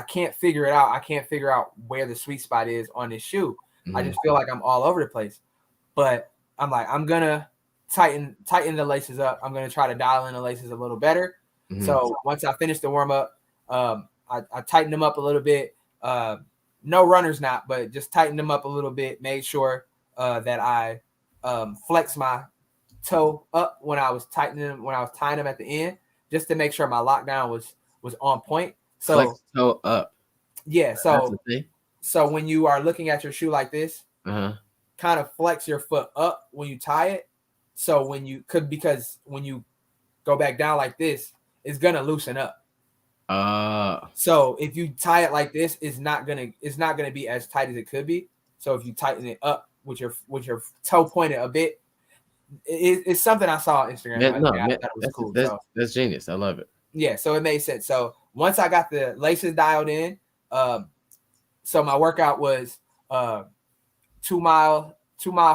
can't figure it out. I can't figure out where the sweet spot is on this shoe. Mm-hmm. I just feel like I'm all over the place. But I'm like, I'm gonna tighten the laces up. I'm gonna try to dial in the laces a little better. Mm-hmm. So once I finish the warm up, I tightened them up a little bit. No runner's knot, but just tightened them up a little bit. Made sure that I flex my toe up when I was tying them at the end, just to make sure my lockdown was on point. So flex toe up. Yeah. So when you are looking at your shoe like this, kind of flex your foot up when you tie it. So because when you go back down like this, it's gonna loosen up. So if you tie it like this, it's not gonna be as tight as it could be. So if you tighten it up with your toe pointed a bit, it's something I saw on Instagram. I thought it was cool. That's genius. I love it. Yeah, so it made sense. So once I got the laces dialed in, so my workout was 2-mile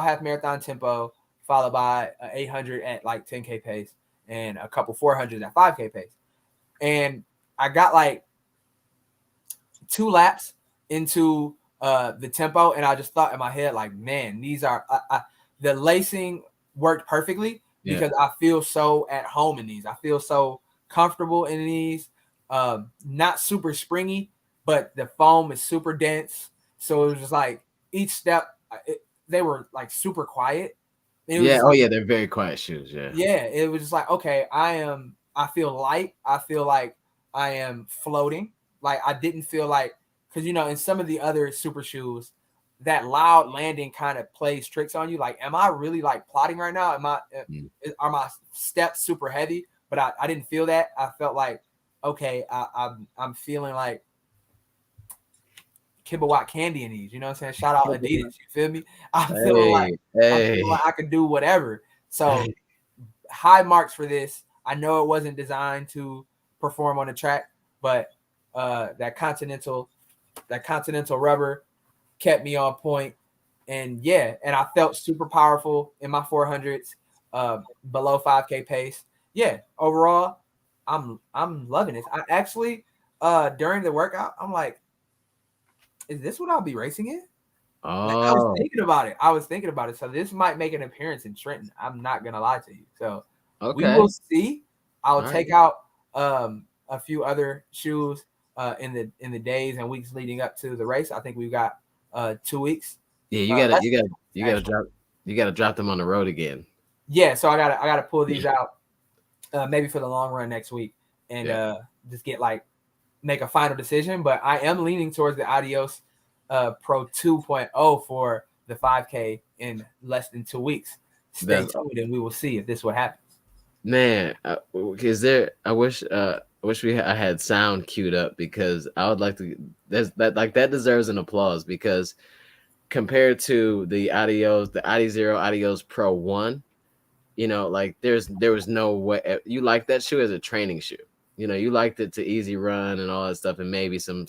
half marathon tempo, followed by 800 at like 10K pace and a couple 400s at 5K pace. And I got like 2 laps into the tempo, and I just thought in my head, like, man, these are the lacing worked perfectly because I feel so at home in these. I feel so comfortable in these. Not super springy, but the foam is super dense. So it was just like each step, they were like super quiet. They're very quiet shoes. Yeah, it was just like, okay, I feel light. I feel like I am floating. Like I didn't feel like, because in some of the other super shoes, that loud landing kind of plays tricks on you. Like, am I really like plotting right now? Are my steps super heavy? But I didn't feel that. I felt like, okay, I'm feeling like Kibowatt candy in these. You know what I'm saying? Shout out Adidas. You feel me? I feel like I could do whatever. So high marks for this. I know it wasn't designed to perform on the track, but that continental rubber kept me on point. And I felt super powerful in my 400s, below 5K pace. Yeah, overall, I'm loving this. I actually during the workout, I'm like, is this what I'll be racing in? Oh, like, I was thinking about it. So this might make an appearance in Trenton. I'm not gonna lie to you. So we will see. I'll take out a few other shoes in the days and weeks leading up to the race. I think we've got 2 weeks. Yeah, you gotta drop them on the road again. Yeah, so I gotta pull these out maybe for the long run next week and just make a final decision. But I am leaning towards the Adios Pro 2.0 for the 5K in less than 2 weeks. Stay tuned and we will see if this what happens. Man, I wish I had sound queued up because I would like to. That deserves an applause because compared to the Adizero Adios Pro 1, there was no way you like that shoe as a training shoe. You liked it to easy run and all that stuff and maybe some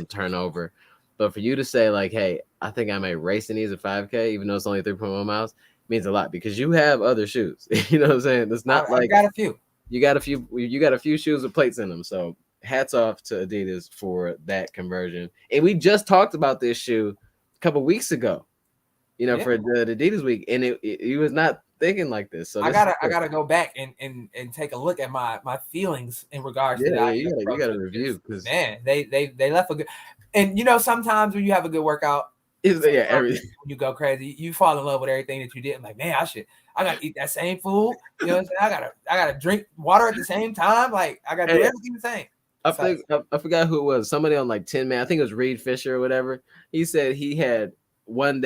turnover. But for you to say like, hey, I think I may race in these at 5K, even though it's only 3.1 miles, means a lot because you have other shoes. You know what I'm saying? It's not I got a few. You got a few shoes with plates in them. So hats off to Adidas for that conversion. And we just talked about this shoe a couple weeks ago, for the Adidas week, and he was not thinking like this. So I gotta go back and take a look at my feelings in regards to that. You gotta review, because man, they left a good. And sometimes when you have a good workout, everything, when you go crazy, you fall in love with everything that you did. I'm like, man, I gotta eat that same food. You know what I'm saying? I gotta drink water at the same time. Like, I gotta do everything the same. I forgot who it was. Somebody on like 10 Man. I think it was Reed Fisher or whatever. He said he had one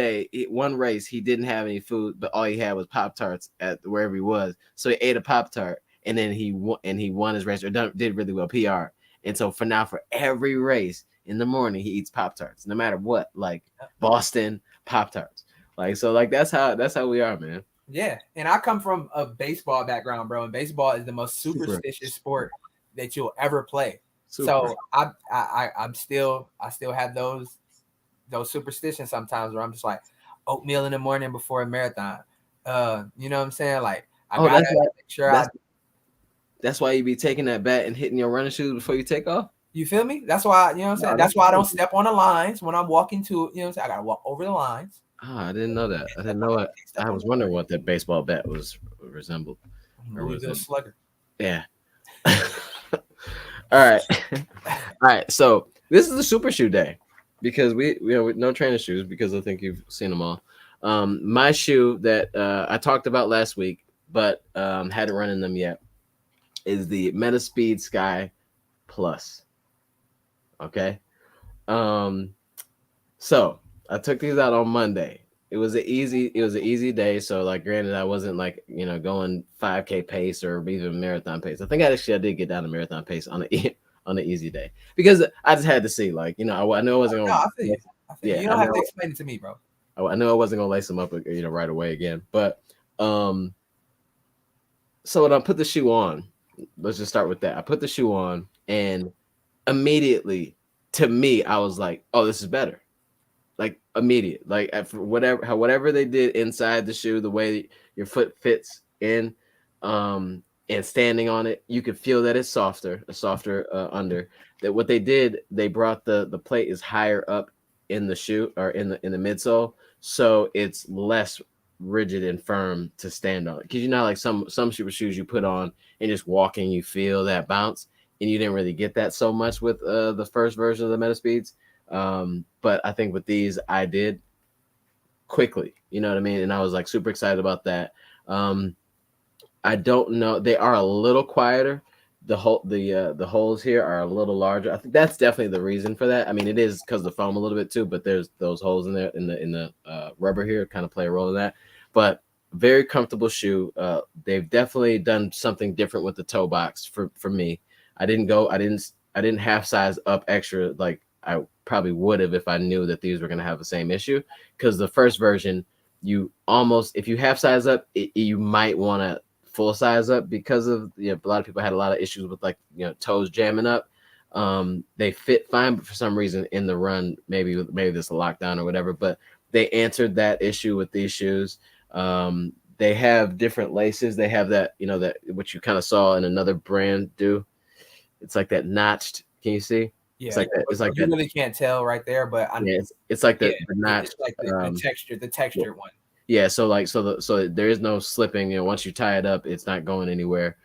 race, he didn't have any food, but all he had was Pop-Tarts at wherever he was. So he ate a Pop-Tart, and then he won his race, or did really well, PR. And so for every race in the morning, he eats Pop-Tarts, no matter what, like Boston Pop-Tarts. Like, so like that's how we are, man. Yeah. And I come from a baseball background, bro. And baseball is the most superstitious sport that you'll ever play. So I still have those superstitions sometimes where I'm just like, oatmeal in the morning before a marathon. You know what I'm saying? Like, I gotta make sure that's why you be taking that bat and hitting your running shoes before you take off. You feel me? That's why, you know what I'm saying? That's why I don't step on the lines when I'm walking to, you know what I'm saying? I gotta walk over the lines. Oh, I didn't know that. I didn't know it. I was wondering what that baseball bat resembled. Louisville Slugger. Yeah. All right. So this is the super shoe day, because we no training shoes, because I think you've seen them all. My shoe that I talked about last week, but hadn't run in them yet, is the Metaspeed Sky Plus. Okay. So I took these out on Monday. It was an easy day. So, like, granted, I wasn't like, going 5K pace or even marathon pace. I think I did get down to marathon pace on an easy day, because I just had to see, like, I know I wasn't going. No, I feel you. Yeah, you don't have to explain it to me, bro. I knew I wasn't gonna lace them up, right away again. But so when I put the shoe on, let's just start with that. I put the shoe on, and immediately, to me, I was like, "Oh, this is better." Like, immediate, like, whatever they did inside the shoe, the way your foot fits in, and standing on it, you could feel that it's softer under. That what they did, they brought the plate is higher up in the shoe, or in the midsole, so it's less rigid and firm to stand on. Because like some super shoes you put on and just walking, you feel that bounce, and you didn't really get that so much with the first version of the Metaspeeds. But I think with these, I did quickly, you know what I mean? And I was like super excited about that. I don't know. They are a little quieter. The holes here are a little larger. I think that's definitely the reason for that. I mean, it is because of the foam a little bit too, but there's those holes in there in the rubber here kind of play a role in that. But very comfortable shoe. They've definitely done something different with the toe box for me. I didn't half size up extra like I probably would have if I knew that these were going to have the same issue, because the first version, if you half size up, you might want to full size up, because of a lot of people had a lot of issues with, like, toes jamming up. They fit fine, but for some reason in the run, maybe this lockdown or whatever, but they answered that issue with these shoes. They have different laces. They have that, that which you kind of saw in another brand do. It's like that notched. Can you see? Yeah, it's like that. It's like you really can't tell right there, but it's like the notch. It's like the textured one. Yeah, so there is no slipping. Once you tie it up, it's not going anywhere.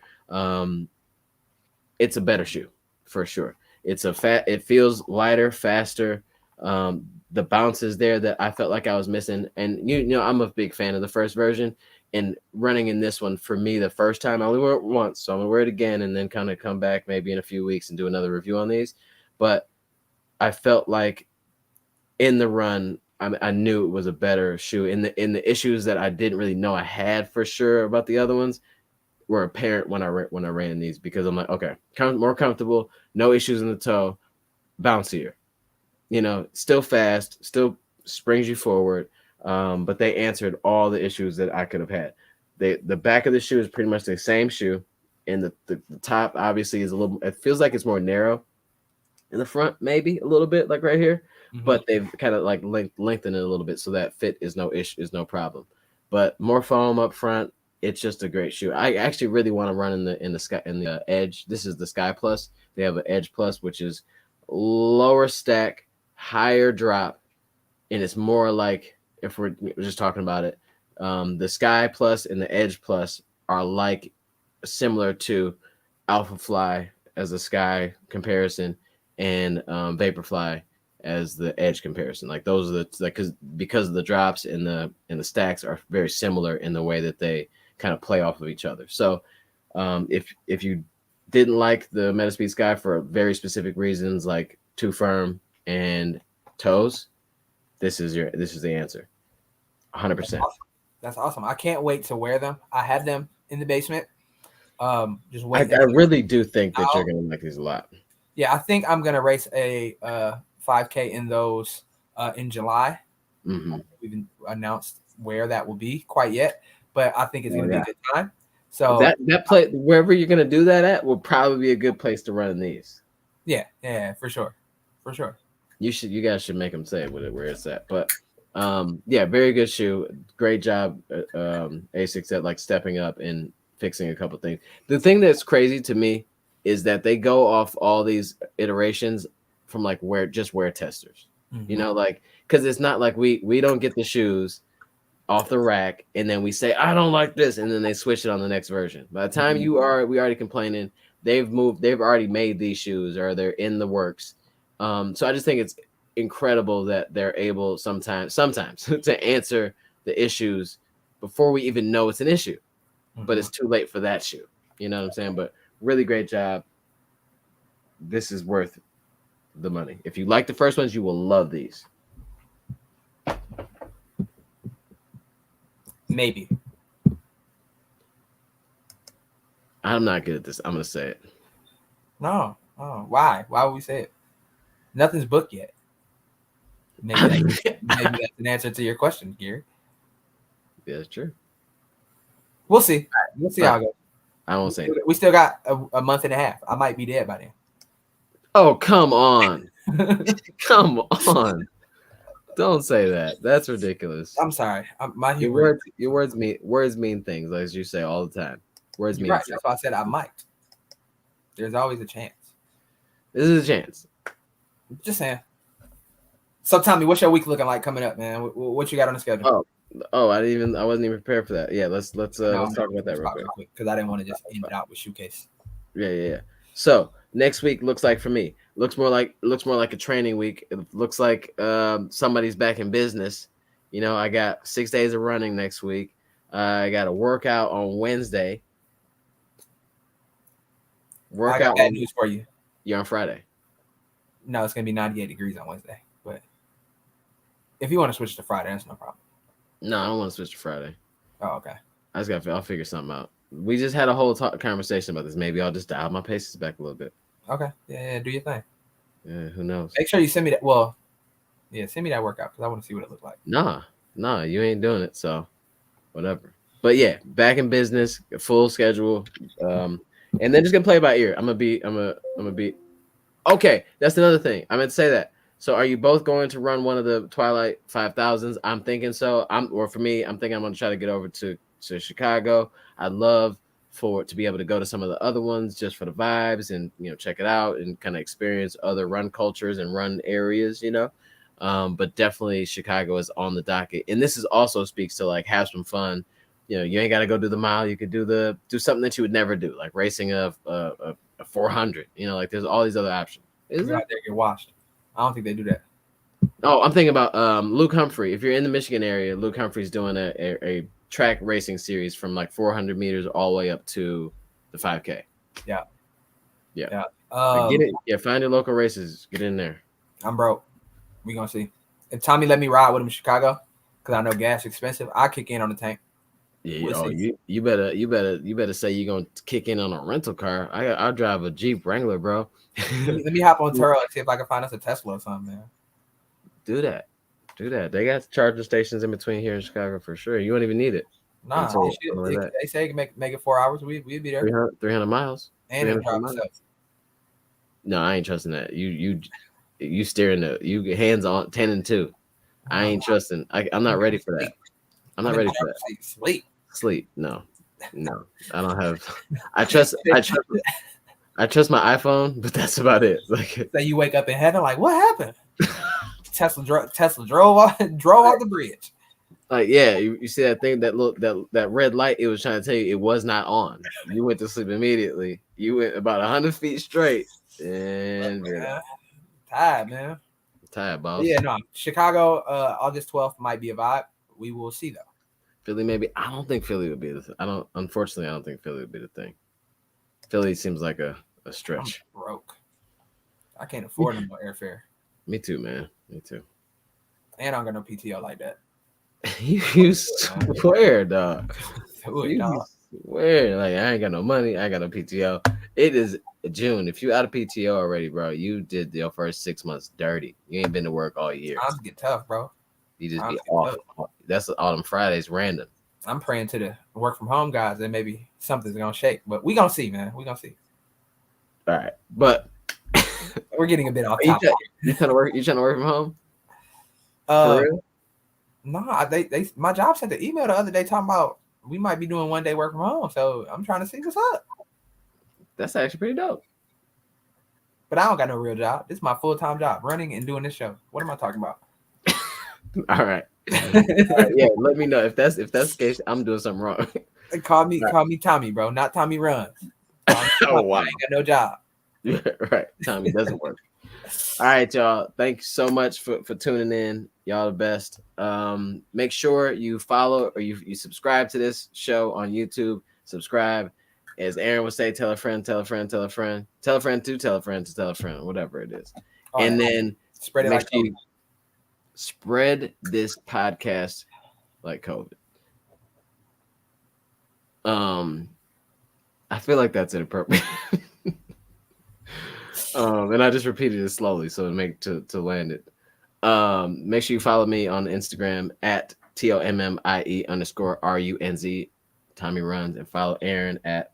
It's a better shoe for sure. It feels lighter, faster. The bounce is there that I felt like I was missing. And I'm a big fan of the first version. And running in this one, for me, the first time, I only wore it once, so I'm gonna wear it again and then kind of come back maybe in a few weeks and do another review on these. But I felt like in the run, I knew it was a better shoe. In the issues that I didn't really know I had for sure about the other ones were apparent when I ran these, because I'm like, okay, more comfortable, no issues in the toe, bouncier, still fast, still springs you forward. But they answered all the issues that I could have had. The back of the shoe is pretty much the same shoe, and the top obviously is it feels like it's more narrow in the front, maybe a little bit, like right here, but they've kind of like lengthened it a little bit, so that fit is no issue, is no problem. But more foam up front, it's just a great shoe. I actually really want to run in the sky in the Edge. This is the Sky Plus. They have an Edge Plus, which is lower stack, higher drop, and it's more like if we're just talking about it, the Sky Plus and the Edge Plus are like similar to Alpha Fly as a Sky comparison and Vaporfly as the Edge comparison. Like those are the because of the drops and the stacks are very similar in the way that they kind of play off of each other. So if you didn't like the Metaspeed Sky for very specific reasons like too firm and toes, this is the answer. 100%. That's awesome. I can't wait to wear them. I have them in the basement. Just I really do think that you're gonna like these a lot. Yeah, I think I'm gonna race a 5K in those in July. Mm-hmm. We haven't announced where that will be quite yet, but I think it's gonna be a good time. So that place, wherever you're gonna do that at, will probably be a good place to run these. Yeah, for sure. You guys should make them say where it's at. But yeah, very good shoe. Great job, ASICS at like stepping up and fixing a couple things. The thing that's crazy to me is that they go off all these iterations from like wear testers. Mm-hmm. You know, like because it's not like we don't get the shoes off the rack and then we say I don't like this and then they switch it on the next version. By the time we already complaining, they've already made these shoes or they're in the works. So I just think it's incredible that they're able sometimes to answer the issues before we even know it's an issue. But it's too late for that shoe. You know what I'm saying? But really great job. This is worth the money. If you like the first ones, you will love these. Maybe. I'm not good at this. I'm gonna say it. No. Oh, why? Why would we say it? Nothing's booked yet. Maybe that's an answer to your question, Gary. Yeah, that's true. We'll see. We'll see how it goes. I won't say it. We still got a month and a half. I might be dead by then. Oh, come on. Come on. Don't say that. That's ridiculous. I'm sorry. My humor. Your words mean things, as you say all the time. Words mean right. That's why I said I might. There's always a chance. This is a chance. Just saying. So, Tommy, what's your week looking like coming up, man? What you got on the schedule? Oh, I wasn't even prepared for that. Yeah, let's talk about that real quick because I didn't want to just end it out with Shoecase. Yeah. So next week looks like for me looks more like a training week. It looks like somebody's back in business. You know, I got 6 days of running next week. I got a workout on Wednesday. I got bad news for you. You're on Friday. No, it's gonna be 98 degrees on Wednesday. But if you want to switch to Friday, that's no problem. No, I don't want to switch to Friday. Oh, okay. I'll figure something out. We just had a whole conversation about this. Maybe I'll just dial my paces back a little bit. Okay. Yeah, do your thing. Yeah, who knows? Make sure you send me that. Well, yeah, send me that workout because I want to see what it looks like. Nah, you ain't doing it. So, whatever. But yeah, back in business, full schedule, and then just gonna play by ear. I'm gonna be. Okay, that's another thing. I meant to say that. So, are you both going to run one of the Twilight 5000s? I'm thinking so. For me, I'm thinking I'm gonna try to get over to Chicago. I'd love to be able to go to some of the other ones just for the vibes and check it out and kind of experience other run cultures and run areas. But definitely Chicago is on the docket, and this is also speaks to like have some fun. You ain't got to go do the mile. You could do something that you would never do, like racing a 400. Like there's all these other options. Is out there get washed? I don't think they do that. Oh, I'm thinking about Luke Humphrey. If you're in the Michigan area, Luke Humphrey's doing a track racing series from like 400 meters all the way up to the 5K. Yeah. Get it. Yeah, find your local races. Get in there. I'm broke. We gonna see. If Tommy let me ride with him in Chicago, because I know gas is expensive, I'll kick in on the tank. Yeah, you better say you're gonna kick in on a rental car. I'll drive a Jeep Wrangler, bro. Let me hop on Turo and see if I can find us a Tesla or something, man. Do that. They got charging stations in between here in Chicago for sure. You won't even need it. Nah, they say you can make it 4 hours. We'd be there. 300 miles. And 300 miles. No, I ain't trusting that. You steering you hands on 10 and 2. I ain't trusting. I'm not ready for that. I'm not ready for that. Sleep. Sleep. No. No, I don't have. I trust my iPhone, but that's about it. Like, so you wake up in heaven, like, what happened? Tesla drove off the bridge. Like, yeah, you see that thing, that red light, it was trying to tell you it was not on. You went to sleep immediately. You went about 100 feet straight, and Tired, man. Tired, boss. But yeah, no, Chicago, August 12th might be a vibe. We will see though. Philly, maybe. I don't think Philly would be the thing. Unfortunately, I don't think Philly would be the thing. Philly seems like a stretch. I'm broke. I can't afford no more airfare. Me too, man. Me too. And I don't got no PTO like that. You swear, dog. Dog. Swear, like, I ain't got no money. I ain't got no PTO. It is June. If you out of PTO already, bro, you did your first 6 months dirty. You ain't been to work all year. Times get tough, bro. You just be off. That's Autumn Fridays random. I'm praying to the work from home guys that maybe something's gonna shake, but we gonna see, man. We gonna see. All right, but we're getting a bit off topic. You trying to work? You trying to work from home? For real? No, they my job sent the email the other day talking about we might be doing 1 day work from home. So I'm trying to see what's up. That's actually pretty dope. But I don't got no real job. This is my full-time job, running and doing this show. What am I talking about? All right. Yeah, let me know if that's the case. I'm doing something wrong. Call me Tommy, bro, not Tommy Runs. Oh wow, I ain't got no job. Yeah, right. Tommy doesn't work. All right, y'all. Thank you so much for tuning in. Y'all the best. Make sure you follow or you subscribe to this show on YouTube. Subscribe. As Aaron would say, tell a friend, tell a friend, tell a friend, tell a friend to tell a friend to tell a friend, whatever it is. And then spread it like COVID. Spread this podcast like COVID. I feel like that's inappropriate. And I just repeated it slowly so to land it. Make sure you follow me on Instagram at TOMMIE_RUNZ, Tommy Runs, and follow Aaron at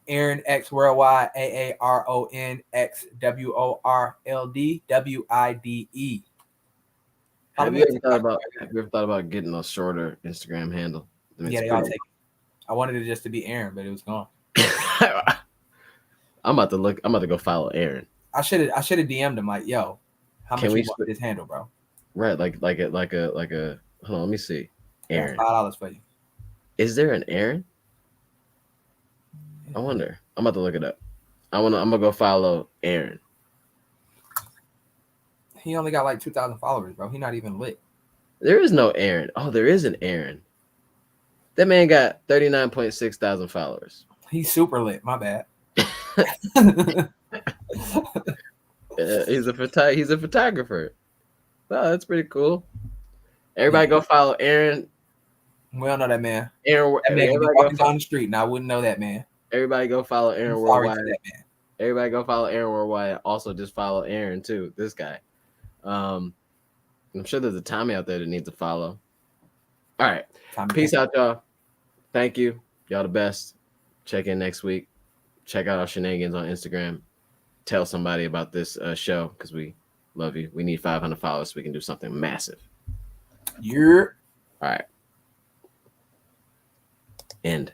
Aaron X Worldwide, AARON X WORLD WIDE. Have you ever thought about getting a shorter Instagram handle? Yeah, they all take it. I wanted it just to be Aaron, but it was gone. I'm about to go follow Aaron. I should have DM'd him like, yo, how much you want this handle, bro? Right, like a hold on, let me see. Aaron. $5 for you. Is there an Aaron? I wonder. I'm about to look it up. I'm gonna go follow Aaron. He only got like 2,000 followers, bro. He not even lit. There is no Aaron. Oh, there is an Aaron. That man got 39.6 thousand followers. He's super lit. My bad. He's a photographer. Wow, that's pretty cool. Everybody go follow Aaron. We don't know that man. Aaron, that man be walking down the street, and I wouldn't know that man. Everybody go follow Aaron Worldwide. Everybody go follow Aaron Worldwide. Also, just follow Aaron too. This guy. I'm sure there's a Tommy out there that needs to follow. All right. Peace out, y'all. Thank you. Y'all the best. Check in next week. Check out our shenanigans on Instagram. Tell somebody about this show because we love you. We need 500 followers so we can do something massive. Yeah. All right. End.